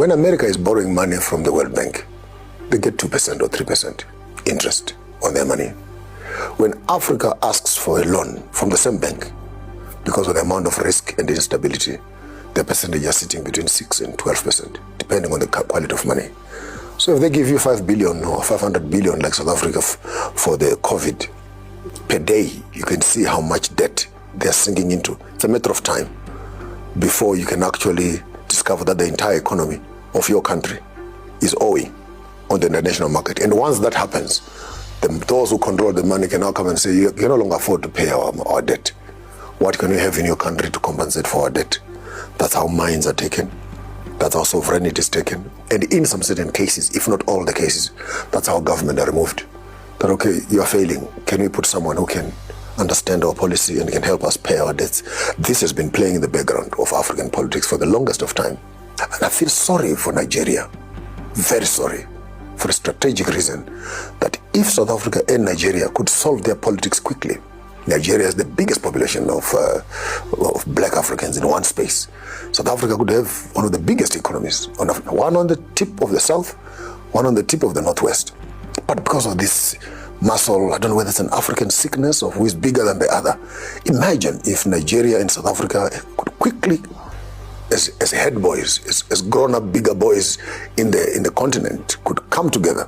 When America is borrowing money from the World Bank, they get 2% or 3% interest on their money. When Africa asks for a loan from the same bank, because of the amount of risk and instability, the percentage is sitting between 6 and 12%, depending on the quality of money. So if they give you 5 billion or 500 billion like South Africa for the COVID per day, you can see how much debt they're sinking into. It's a matter of time before you can actually discover that the entire economy of your country is owing on the international market. And once that happens, those who control the money can now come and say, you can no longer afford to pay our debt. What can you have in your country to compensate for our debt? That's how mines are taken. That's how sovereignty is taken. And in some certain cases, if not all the cases, that's how government are removed. That, okay, you are failing. Can we put someone who can understand our policy and can help us pay our debts? This has been playing in the background of African politics for the longest of time. And I feel sorry for Nigeria, very sorry, for a strategic reason, that if South Africa and Nigeria could solve their politics quickly, Nigeria has the biggest population of black Africans in one space. South Africa could have one of the biggest economies, one on the tip of the south, one on the tip of the northwest. But because of this muscle, I don't know whether it's an African sickness or who is bigger than the other. Imagine if Nigeria and South Africa could quickly, as head boys, as grown-up bigger boys in the continent, could come together,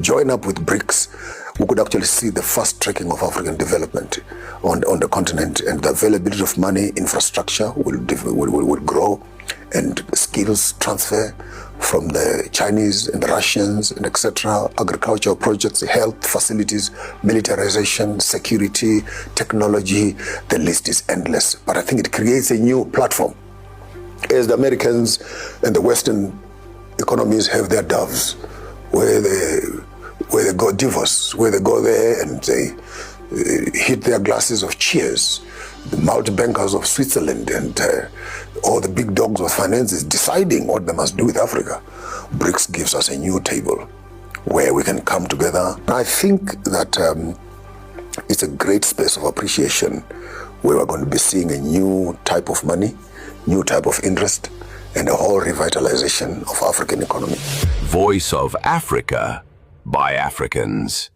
join up with BRICS. We could actually see the fast tracking of African development on the continent, and the availability of money, infrastructure will grow, and skills transfer from the Chinese and the Russians and etc. Agricultural projects, health facilities, militarization, security, technology, the list is endless. But I think it creates a new platform. As the Americans and the Western economies have their doves, where they go divorce, where they go there and they hit their glasses of cheers. The multi-bankers of Switzerland and all the big dogs of finance is deciding what they must do with Africa. BRICS gives us a new table where we can come together. I think that it's a great space of appreciation where we're going to be seeing a new type of money, new type of interest, and a whole revitalization of African economy. Voice of Africa by Africans.